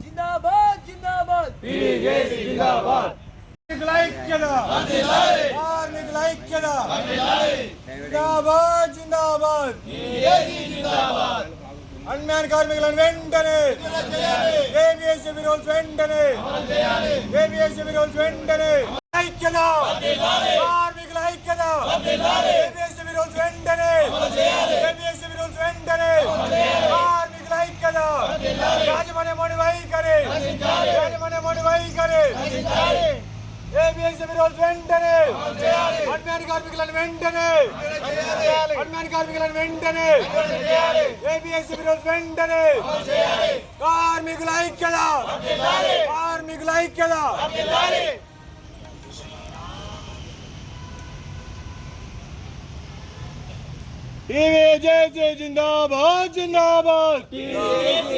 జిందాబాద్ జిందాబాద్ BJP జిందాబాద్ జిందాబాద్ జిందాబాద్ unmanned కార్మికులను వెంటనే ABSF rules వెంటనే ఏబిఎస్ఎఫ్ రూల్స్ వెంటనే ఐక్యత కార్మికుల ఐక్యత ఏబిఎస్ఎఫ్ రూల్స్ వెంటనే ఏబిఎస్ఎఫ్ రూల్స్ వెంటనే కార్మికుల ఐక్యత యాజమాన్య మోడీ వైఖరి యాజమాన్య మోడీ వైఖరి ఏబిఎస్ఎఫ్ రూల్స్ వెంటనే అన్మ్యాన్ కార్మికులను వెంటనే అన్మ్యాన్ కార్మికులను వెంటనే ఏబిఎస్ఎఫ్ రూల్స్ వెంటనే కార్మికుల ఐక్యత కార్మికుల ఐక్యత టీవీజేసీ జిందాబాద్ జిందాబాద్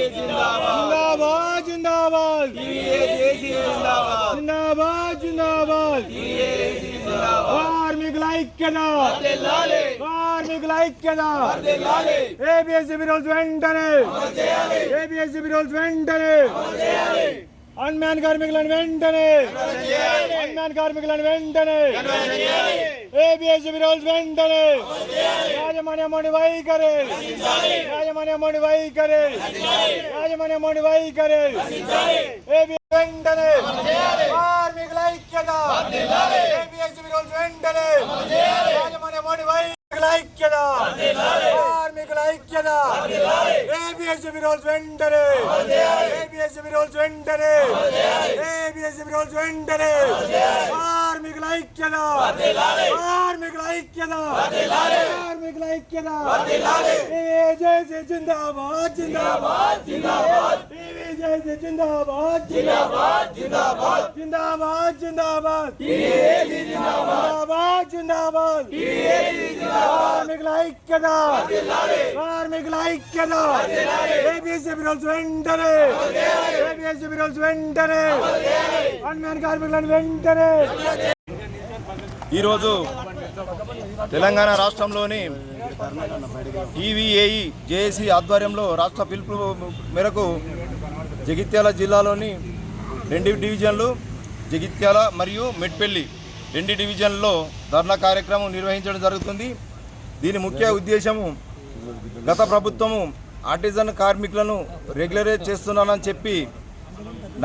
జిందాబాద్ జిందాబాద్ జిందాబాద్ జిందాబాద్ కార్మికుల ఐక్యత కార్మికుల ఐక్యత ఏబిఎస్ఎఫ్ రూల్స్ వెంటనే ఏబిఎస్ఎఫ్ రూల్స్ వెంటనే అన్మ్యాన్ కార్మికులను వెంటనే అన్మ్యాన్ కార్మికులను వెంటనే ఏబిఎస్ఎఫ్ రూల్స్ వెంటనే యాజమాన్య మోడీ వైఖరి యాజమాన్య మోడీ వైఖరి యాజమాన్య మోడీ వైఖరి వెంటనే కార్మికుల ఐక్యత ఏబిఎస్ఎఫ్ రూల్స్ వెంటనే యాజమాన్య మోడీ వైఖరి ఐక్యత కార్మికుల ఐక్యత ఏబిఎస్ఎఫ్ రూల్స్ వెంటనే ఏబిఎస్ఎఫ్ రూల్స్ వెంటనే ఏబిఎస్ఎఫ్ రూల్స్ వెంటనే కార్మికుల ఐక్యత కార్మికుల ఐక్యత కార్మికుల ఐక్యత టీవీజేసీ జిందాబాద్ జిందాబాద్ జిందాబాద్ టీవీజేసీ జిందాబాద్ జిందాబాద్ జిందాబాద్ జిందాబాద్ జిందాబాద్ టీవీజేసీ జిందాబాద్ జిందాబాద్ టీవీజేసీ కార్మికుల ఐక్యత కార్మికుల ఐక్యత ఏబిఎస్ఎఫ్ రూల్స్ వెంటనే ఏబిఎస్ఎఫ్ రూల్స్ వెంటనే అన్మ్యాన్ కార్మికులను వెంటనే. ఈరోజు తెలంగాణ రాష్ట్రంలోని టీవీఏఈ జేఏసీ ఆధ్వర్యంలో రాష్ట్ర పిలుపు మేరకు జగిత్యాల జిల్లాలోని 2 డివిజన్లు జగిత్యాల మరియు మెట్పల్లి 2 డివిజన్లలో ధర్నా కార్యక్రమం నిర్వహించడం జరుగుతుంది. దీని ముఖ్య ఉద్దేశము గత ప్రభుత్వము ఆర్టిజన్ కార్మికులను రెగ్యులరైజ్ చేస్తున్నానని చెప్పి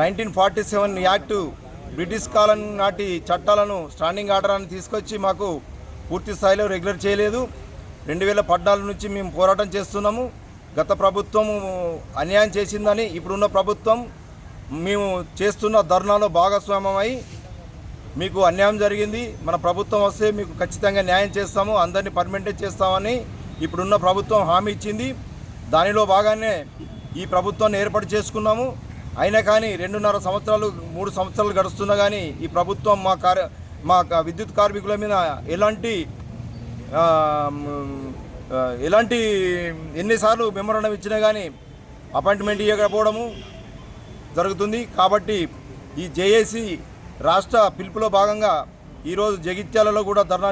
1947 యాక్టు బ్రిటిష్ కాలం నాటి చట్టాలను స్టాండింగ్ ఆర్డర్ అని తీసుకొచ్చి మాకు పూర్తి స్థాయిలో రెగ్యులర్ చేయలేదు. 2014 నుంచి మేము పోరాటం చేస్తున్నాము. గత ప్రభుత్వము అన్యాయం చేసిందని ఇప్పుడున్న ప్రభుత్వం మేము చేస్తున్న ధర్నాలో భాగస్వామ్యమై మీకు అన్యాయం జరిగింది, మన ప్రభుత్వం వస్తే మీకు ఖచ్చితంగా న్యాయం చేస్తాము, అందరినీ పర్మనెంట్ చేస్తామని ఇప్పుడున్న ప్రభుత్వం హామీ ఇచ్చింది. దానిలో భాగానే ఈ ప్రభుత్వాన్ని ఏర్పాటు చేసుకున్నాము. అయినా కానీ 2.5 సంవత్సరాలు 3 సంవత్సరాలు గడుస్తున్నా కానీ ఈ ప్రభుత్వం మా విద్యుత్ కార్మికుల మీద ఎలాంటి ఎన్నిసార్లు మెమోరాండం ఇచ్చినా కానీ అపాయింట్మెంట్ ఇవ్వకపోవడము జరుగుతుంది. కాబట్టి ఈ జేఏసీ రాష్ట్ర పిలుపులో భాగంగా ఈరోజు జగిత్యాలలో కూడా ధర్నా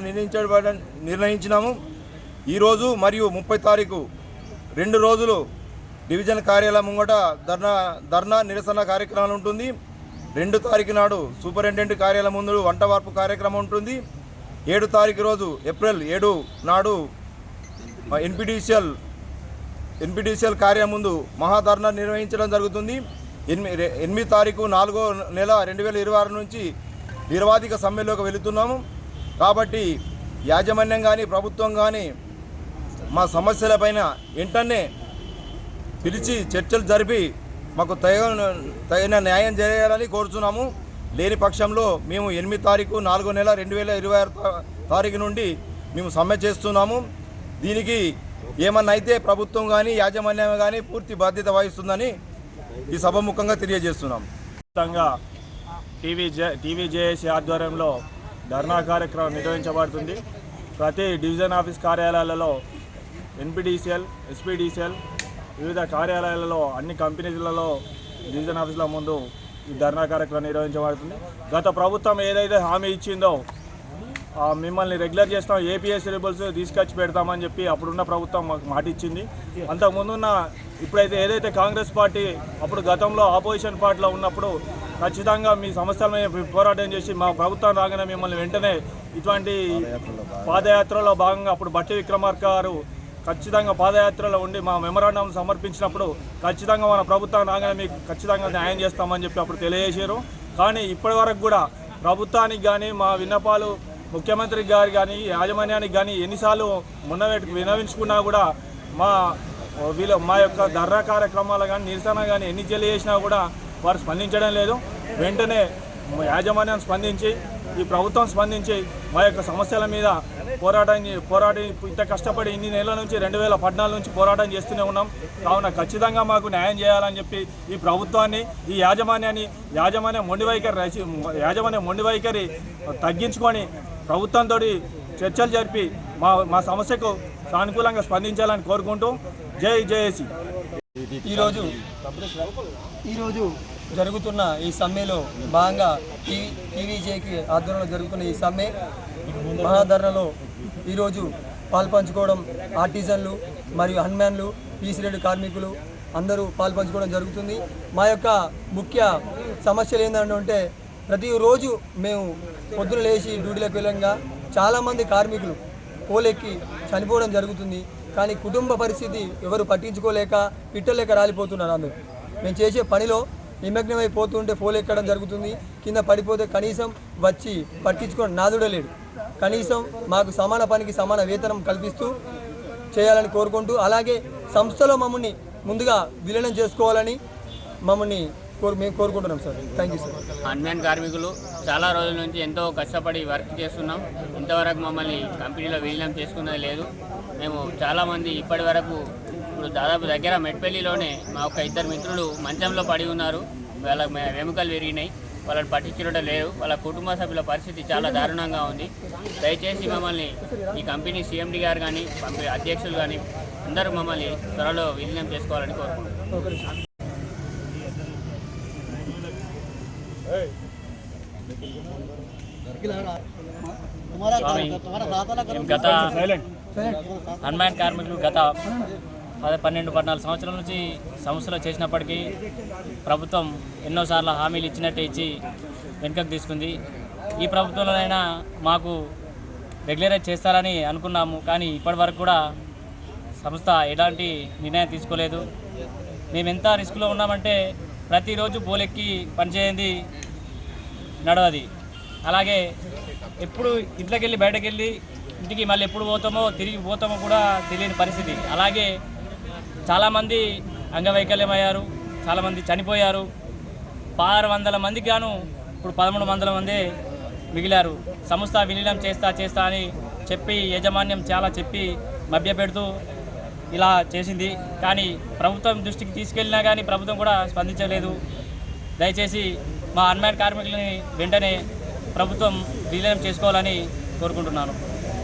నిర్ణయించినాము. ఈరోజు మరియు 30 తారీఖు 2 రోజులు డివిజన్ కార్యాలయం ముంగట ధర్నా నిరసన కార్యక్రమాలు ఉంటుంది. 2 తారీఖు నాడు సూపరింటెండెంట్ కార్యాలయం ముందు వంట వార్పు కార్యక్రమం ఉంటుంది. 7 తారీఖు రోజు ఏప్రిల్ 7 నాడు ఎన్పిడిసిఎల్ కార్యాలయం ముందు మహాధర్నా నిర్వహించడం జరుగుతుంది. 8 తారీఖు 4వ నెల 2026 నుంచి నిరవాధిక సమ్మెలోకి వెళుతున్నాము. కాబట్టి యాజమాన్యం కానీ ప్రభుత్వం కానీ మా సమస్యలపైన వెంటనే పిలిచి చర్చలు జరిపి మాకు తగిన న్యాయం చేయాలని కోరుతున్నాము. లేని పక్షంలో మేము 8 తారీఖు 4వ నెల 2026 తారీఖు నుండి మేము సమ్మె చేస్తున్నాము. దీనికి ఏమన్నా అయితే ప్రభుత్వం కానీ యాజమాన్యం కానీ పూర్తి బాధ్యత వహిస్తుందని ఈ సభముఖంగా తెలియజేస్తున్నాం. టీవీజేఏసీ ఆధ్వర్యంలో ధర్నా కార్యక్రమం నిర్వహించబడుతుంది. ప్రతి డివిజన్ ఆఫీస్ కార్యాలయాలలో ఎన్పిడిసిఎల్, ఎస్పీడిసిఎల్ వివిధ కార్యాలయాలలో అన్ని కంపెనీలలో డివిజన్ ఆఫీసుల ముందు ఈ ధర్నా కార్యక్రమం నిర్వహించబడుతుంది. గత ప్రభుత్వం ఏదైతే హామీ ఇచ్చిందో మిమ్మల్ని రెగ్యులర్ చేస్తాం, ఏపీఎస్ రిబల్స్ తీసుకొచ్చి పెడతామని చెప్పి అప్పుడున్న ప్రభుత్వం మాకు మాట ఇచ్చింది. అంతకుముందున్న ఇప్పుడైతే ఏదైతే కాంగ్రెస్ పార్టీ అప్పుడు గతంలో ఆపోజిషన్ పార్టీలో ఉన్నప్పుడు ఖచ్చితంగా మీ సమస్యల మీద పోరాటం చేసి మా ప్రభుత్వం రాగానే మిమ్మల్ని వెంటనే ఇటువంటి పాదయాత్రలో భాగంగా అప్పుడు బట్టి విక్రమార్క గారు ఖచ్చితంగా పాదయాత్రలో ఉండి మా మెమరాండం సమర్పించినప్పుడు ఖచ్చితంగా మన ప్రభుత్వం రాగానే మీకు ఖచ్చితంగా న్యాయం చేస్తామని చెప్పి అప్పుడు తెలియజేశారు. కానీ ఇప్పటి వరకు కూడా ప్రభుత్వానికి కానీ మా విన్నపాలు ముఖ్యమంత్రి గారు కానీ యాజమాన్యానికి కానీ ఎన్నిసార్లు వినవించుకున్నా కూడా మా యొక్క ధర్నా కార్యక్రమాలు కానీ నిరసన కానీ ఎన్ని తెలియజేసినా కూడా వారు స్పందించడం లేదు. వెంటనే యాజమాన్యం స్పందించి ఈ ప్రభుత్వం స్పందించి మా యొక్క సమస్యల మీద పోరాడి ఇంత కష్టపడి ఇన్ని నెలల నుంచి 2014 నుంచి పోరాటం చేస్తూనే ఉన్నాం. కావున ఖచ్చితంగా మాకు న్యాయం చేయాలని చెప్పి ఈ ప్రభుత్వాన్ని ఈ యాజమాన్య మొండి వైఖరి తగ్గించుకొని ప్రభుత్వంతో చర్చలు జరిపి మా సమస్యకు సానుకూలంగా స్పందించాలని కోరుకుంటూ జై జేఏసీ. ఈరోజు జరుగుతున్న ఈ సమ్మెలో భాగంగా టీవీజేకి ఆధ్వర్యంలో జరుగుతున్న ఈ సమ్మె మహాధరణలో ఈరోజు పాల్పంచుకోవడం ఆర్టిజన్లు మరియు హన్మ్యాన్లు పీసీరేడు కార్మికులు అందరూ పాల్పంచుకోవడం జరుగుతుంది. మా యొక్క ముఖ్య సమస్యలు ఏంటంటే ప్రతిరోజు మేము పొద్దున లేచి డ్యూటీలకు వెళ్ళంగా చాలామంది కార్మికులు పోలెక్కి చనిపోవడం జరుగుతుంది. కానీ కుటుంబ పరిస్థితి ఎవరు పట్టించుకోలేక పిట్టలేక రాలిపోతున్నారు. అందరూ మేము చేసే పనిలో నిమగ్నమైపోతుంటే పోలెక్కడం జరుగుతుంది. కింద పడిపోతే కనీసం వచ్చి పట్టించుకొని నాదుడలేడు. కనీసం మాకు సమాన పనికి సమాన వేతనం కల్పిస్తూ చేయాలని కోరుకుంటూ, అలాగే సంస్థలో మమ్మల్ని ముందుగా విలీనం చేసుకోవాలని మేము కోరుకుంటున్నాం sir. Thank you sir. Unmanned కార్మికులు చాలా రోజుల నుంచి ఎంతో కష్టపడి వర్క్ చేస్తున్నాం. ఇంతవరకు మమ్మల్ని కంపెనీలో విలీనం చేసుకున్నది లేదు. మేము చాలామంది ఇప్పటి వరకు ఇప్పుడు దాదాపు దగ్గర మెట్పల్లిలోనే మా ఒక 2 మిత్రులు మంచంలో పడి ఉన్నారు. వాళ్ళ వెముకలు విరిగినాయి. వాళ్ళని పట్టించడం లేదు. వాళ్ళ కుటుంబ సభ్యుల పరిస్థితి చాలా దారుణంగా ఉంది. దయచేసి మమ్మల్ని ఈ కంపెనీ CMD గారు కానీ అధ్యక్షులు కానీ అందరూ మమ్మల్ని త్వరలో విలీనం చేసుకోవాలని కోరుకుంటున్నాం. గత అన్మ్యాన్ కార్మికులు గత 12-14 సంవత్సరాల నుంచి సంస్థలో చేసినప్పటికీ ప్రభుత్వం ఎన్నోసార్లు హామీలు ఇచ్చినట్టే ఇచ్చి వెనుకకు తీసుకుంది. ఈ ప్రభుత్వంలోనైనా మాకు రెగ్యులరైజ్ చేస్తారని అనుకున్నాము. కానీ ఇప్పటి వరకు కూడా సంస్థ ఎలాంటి నిర్ణయం తీసుకోలేదు. మేము ఎంత రిస్క్లో ఉన్నామంటే ప్రతిరోజు పోలెక్కి పనిచేయండి నడవది. అలాగే ఎప్పుడు ఇంట్లోకి వెళ్ళి బయటకు వెళ్ళి ఇంటికి మళ్ళీ ఎప్పుడు పోతామో తిరిగి పోతామో కూడా తెలియని పరిస్థితి. అలాగే చాలామంది అంగవైకల్యమయ్యారు, చాలామంది చనిపోయారు. 600 మందికి గాను ఇప్పుడు 1300 మందే మిగిలారు. సంస్థ విలీనం చేస్తా అని చెప్పి యాజమాన్యం చాలా చెప్పి మభ్యపెడుతూ ఇలా చేసింది. కానీ ప్రభుత్వం దృష్టికి తీసుకెళ్ళినా కానీ ప్రభుత్వం కూడా స్పందించలేదు. దయచేసి మా అన్మ్యాన్ కార్మికులని వెంటనే ప్రభుత్వం విలీనం చేసుకోవాలని కోరుకుంటున్నాను.